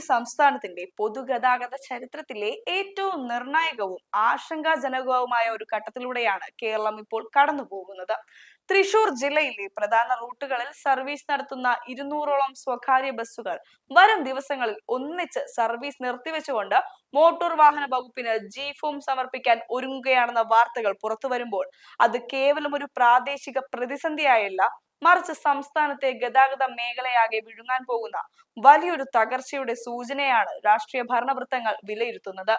നമ്മുടെ സംസ്ഥാനത്തിന്റെ പൊതുഗതാഗത ചരിത്രത്തിലെ ഏറ്റവും നിർണായകവും ആശങ്കാജനകവുമായ ഒരു ഘട്ടത്തിലൂടെയാണ് കേരളം ഇപ്പോൾ കടന്നു പോകുന്നത്. തൃശൂർ ജില്ലയിലെ പ്രധാന റൂട്ടുകളിൽ സർവീസ് നടത്തുന്ന 200ഓളം സ്വകാര്യ ബസ്സുകൾ വരും ദിവസങ്ങളിൽ ഒന്നിച്ച് സർവീസ് നിർത്തിവെച്ചുകൊണ്ട് മോട്ടോർ വാഹന വകുപ്പിന് ജി-ഫോം സമർപ്പിക്കാൻ ഒരുങ്ങുകയാണെന്ന വാർത്തകൾ പുറത്തു വരുമ്പോൾ അത് കേവലം ഒരു പ്രാദേശിക പ്രതിസന്ധിയായല്ല, മറിച്ച് സംസ്ഥാനത്തെ ഗതാഗത മേഖലയാകെ വിഴുങ്ങാൻ പോകുന്ന വലിയൊരു തകർച്ചയുടെ സൂചനയാണ് രാഷ്ട്രീയ ഭരണവൃത്തങ്ങൾ വിലയിരുത്തുന്നത്.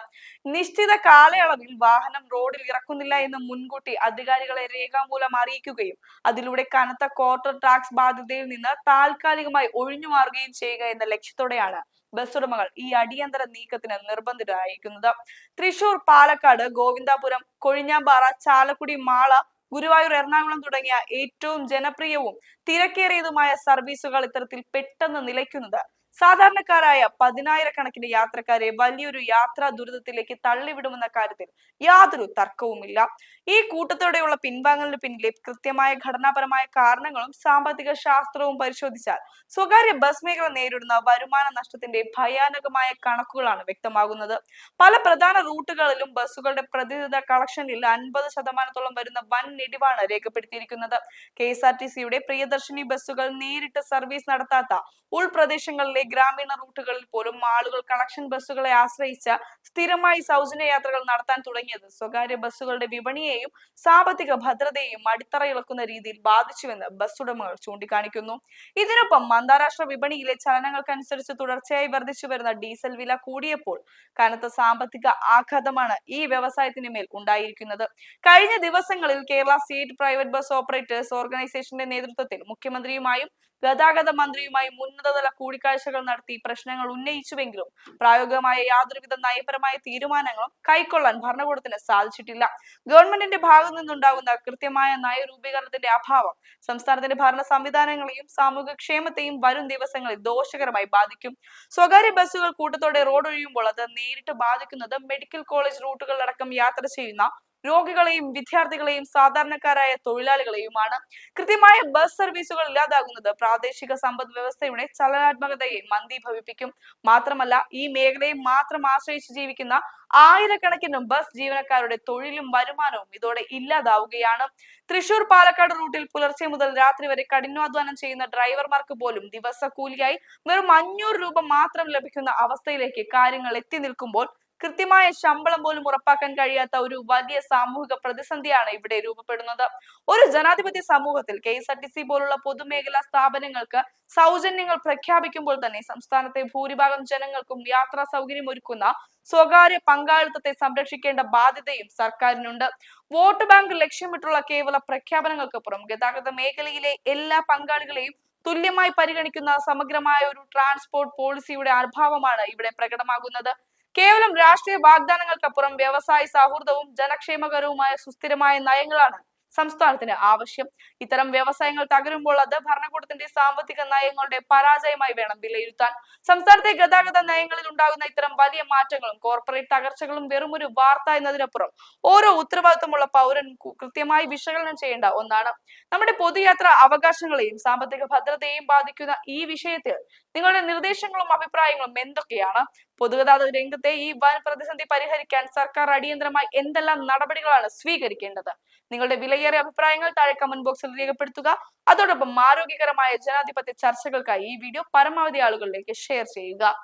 നിശ്ചിത കാലയളവിൽ വാഹനം റോഡിൽ ഇറക്കുന്നില്ല എന്ന് മുൻകൂട്ടി അധികാരികളെ രേഖാമൂലം അറിയിക്കുകയും അതിലൂടെ കനത്ത ക്വാർട്ടർ ടാക്സ് ബാധ്യതയിൽ നിന്ന് താൽക്കാലികമായി ഒഴിഞ്ഞു മാറുകയും ചെയ്യുക എന്ന ലക്ഷ്യത്തോടെയാണ് ബസ് ഉടമകൾ ഈ അടിയന്തര നീക്കത്തിന് നിർബന്ധിതരായിരിക്കുന്നത്. തൃശൂർ, പാലക്കാട്, ഗോവിന്ദാപുരം, കൊഴിഞ്ഞാമ്പാറ, ചാലക്കുടി, മാള, ഗുരുവായൂർ, എറണാകുളം തുടങ്ങിയ ഏറ്റവും ജനപ്രിയവും തിരക്കേറിയതുമായ സർവീസുകൾ ഇത്തരത്തിൽ പെട്ടെന്ന് നിലയ്ക്കുന്നത് സാധാരണക്കാരായ പതിനായിരക്കണക്കിന് യാത്രക്കാരെ വലിയൊരു യാത്രാ ദുരിതത്തിലേക്ക് തള്ളിവിടുമെന്ന കാര്യത്തിൽ യാതൊരു തർക്കവുമില്ല. ഈ കൂട്ടത്തോടെയുള്ള പിൻവാങ്ങലിന് പിന്നിലെ കൃത്യമായ ഘടനാപരമായ കാരണങ്ങളും സാമ്പത്തിക ശാസ്ത്രവും പരിശോധിച്ചാൽ സ്വകാര്യ ബസ് മേഖല നേരിടുന്ന വരുമാന നഷ്ടത്തിന്റെ ഭയാനകമായ കണക്കുകളാണ് വ്യക്തമാകുന്നത്. പല പ്രധാന റൂട്ടുകളിലും ബസ്സുകളുടെ പ്രതിദിന കളക്ഷനിൽ 50% വരുന്ന വൻ ഇടിവാണ് രേഖപ്പെടുത്തിയിരിക്കുന്നത്. KSRTCയുടെ പ്രിയദർശിനി ബസ്സുകൾ നേരിട്ട് സർവീസ് നടത്താത്ത ഉൾപ്രദേശങ്ങളിലെ ഗ്രാമീണ റൂട്ടുകളിൽ പോലും ആളുകൾ കളക്ഷൻ ബസ്സുകളെ ആശ്രയിച്ച് സ്ഥിരമായി സൗജന്യ യാത്രകൾ നടത്താൻ തുടങ്ങിയത് സ്വകാര്യ ബസ്സുകളുടെ വിപണിയെയും സാമ്പത്തിക ഭദ്രതയെയും അടിത്തറയിളക്കുന്ന രീതിയിൽ ബാധിച്ചുവെന്ന് ബസ് ഉടമകൾ ചൂണ്ടിക്കാണിക്കുന്നു. ഇതിനൊപ്പം അന്താരാഷ്ട്ര വിപണിയിലെ ചലനങ്ങൾക്കനുസരിച്ച് തുടർച്ചയായി വർദ്ധിച്ചു വരുന്ന ഡീസൽ വില കൂടിയപ്പോൾ കനത്ത സാമ്പത്തിക ആഘാതമാണ് ഈ വ്യവസായത്തിന് മേൽ ഉണ്ടായിരിക്കുന്നത്. കഴിഞ്ഞ ദിവസങ്ങളിൽ Kerala state private bus operators ഓർഗനൈസേഷന്റെ നേതൃത്വത്തിൽ മുഖ്യമന്ത്രിയുമായും ഗതാഗത മന്ത്രിയുമായും ഉന്നതതല കൂടിക്കാഴ്ചകൾ നടത്തി പ്രശ്നങ്ങൾ ഉന്നയിച്ചുവെങ്കിലും പ്രായോഗികമായ യാതൊരുവിധ നയപരമായ തീരുമാനങ്ങളും കൈക്കൊള്ളാൻ ഭരണകൂടത്തിന് സാധിച്ചിട്ടില്ല. ഗവൺമെന്റിന്റെ ഭാഗത്തു നിന്നുണ്ടാകുന്ന കൃത്യമായ നയരൂപീകരണത്തിന്റെ അഭാവം സംസ്ഥാനത്തിന്റെ ഭരണ സംവിധാനങ്ങളെയും സാമൂഹികക്ഷേമത്തെയും വരും ദിവസങ്ങളിൽ ദോഷകരമായി ബാധിക്കും. സ്വകാര്യ ബസ്സുകൾ കൂട്ടത്തോടെ റോഡ് ഒഴിയുമ്പോൾ അത് നേരിട്ട് ബാധിക്കുന്നത് മെഡിക്കൽ കോളേജ് റൂട്ടുകളിലടക്കം യാത്ര ചെയ്യുന്ന രോഗികളെയും വിദ്യാർത്ഥികളെയും സാധാരണക്കാരായ തൊഴിലാളികളെയുമാണ്. കൃത്യമായ ബസ് സർവീസുകൾ ഇല്ലാതാകുന്നത് പ്രാദേശിക സമ്പദ് വ്യവസ്ഥയുടെ ചലനാത്മകതയെ മന്ദീഭവിപ്പിക്കും. മാത്രമല്ല, ഈ മേഖലയെ മാത്രം ആശ്രയിച്ച് ജീവിക്കുന്ന ആയിരക്കണക്കിന് ബസ് ജീവനക്കാരുടെ തൊഴിലും വരുമാനവും ഇതോടെ ഇല്ലാതാവുകയാണ്. തൃശൂർ, പാലക്കാട് റൂട്ടിൽ പുലർച്ചെ മുതൽ രാത്രി വരെ കഠിനാധ്വാനം ചെയ്യുന്ന ഡ്രൈവർമാർക്ക് പോലും ദിവസ കൂലിയായി വെറും 500 രൂപ മാത്രം ലഭിക്കുന്ന അവസ്ഥയിലേക്ക് കാര്യങ്ങൾ എത്തി നിൽക്കുമ്പോൾ കൃത്യമായ ശമ്പളം പോലും ഉറപ്പാക്കാൻ കഴിയാത്ത ഒരു വലിയ സാമൂഹിക പ്രതിസന്ധിയാണ് ഇവിടെ രൂപപ്പെടുന്നത്. ഒരു ജനാധിപത്യ സമൂഹത്തിൽ KSRTC പോലുള്ള പൊതുമേഖലാ സ്ഥാപനങ്ങൾക്ക് സൗജന്യങ്ങൾ പ്രഖ്യാപിക്കുമ്പോൾ തന്നെ സംസ്ഥാനത്തെ ഭൂരിഭാഗം ജനങ്ങൾക്കും യാത്രാ സൗകര്യം ഒരുക്കുന്ന സ്വകാര്യ പങ്കാളിത്തത്തെ സംരക്ഷിക്കേണ്ട ബാധ്യതയും സർക്കാരിനുണ്ട്. വോട്ട് ബാങ്ക് ലക്ഷ്യമിട്ടുള്ള കേവല പ്രഖ്യാപനങ്ങൾക്കപ്പുറം ഗതാഗത മേഖലയിലെ എല്ലാ പങ്കാളികളെയും തുല്യമായി പരിഗണിക്കുന്ന സമഗ്രമായ ഒരു ട്രാൻസ്പോർട്ട് പോളിസിയുടെ അഭാവമാണ് ഇവിടെ പ്രകടമാകുന്നത്. കേവലം രാഷ്ട്രീയ വാഗ്ദാനങ്ങൾക്കപ്പുറം വ്യവസായ സൗഹൃദവും ജനക്ഷേമകരവുമായ സുസ്ഥിരമായ നയങ്ങളാണ് സംസ്ഥാനത്തിന് ആവശ്യം. ഇത്തരം വ്യവസായങ്ങൾ തകരുമ്പോൾ അത് ഭരണകൂടത്തിന്റെ സാമ്പത്തിക നയങ്ങളുടെ പരാജയമായി വേണം വിലയിരുത്താൻ. സംസ്ഥാനത്തെ ഗതാഗത നയങ്ങളിൽ ഉണ്ടാകുന്ന ഇത്തരം വലിയ മാറ്റങ്ങളും കോർപ്പറേറ്റ് തകർച്ചകളും വെറും ഒരു വാർത്ത എന്നതിനപ്പുറം ഓരോ ഉത്തരവാദിത്തമുള്ള പൗരനും കൃത്യമായി വിശകലനം ചെയ്യേണ്ട ഒന്നാണ്. നമ്മുടെ പൊതുയാത്രാ അവകാശങ്ങളെയും സാമ്പത്തിക ഭദ്രതയെയും ബാധിക്കുന്ന ഈ വിഷയത്തിൽ നിങ്ങളുടെ നിർദ്ദേശങ്ങളും അഭിപ്രായങ്ങളും എന്തൊക്കെയാണ്? പൊതുഗതാഗത രംഗത്തെ ഈ വൻ പ്രതിസന്ധി പരിഹരിക്കാൻ സർക്കാർ അടിയന്തരമായി എന്തെല്ലാം നടപടികളാണ് സ്വീകരിക്കേണ്ടത്? നിങ്ങളുടെ വിലയേറിയ അഭിപ്രായങ്ങൾ താഴെ കമന്റ് ബോക്സിൽ രേഖപ്പെടുത്തുക. അതോടൊപ്പം ആരോഗ്യകരമായ ജനാധിപത്യ ചർച്ചകൾക്കായി ഈ വീഡിയോ പരമാവധി ആളുകളിലേക്ക് ഷെയർ ചെയ്യുക.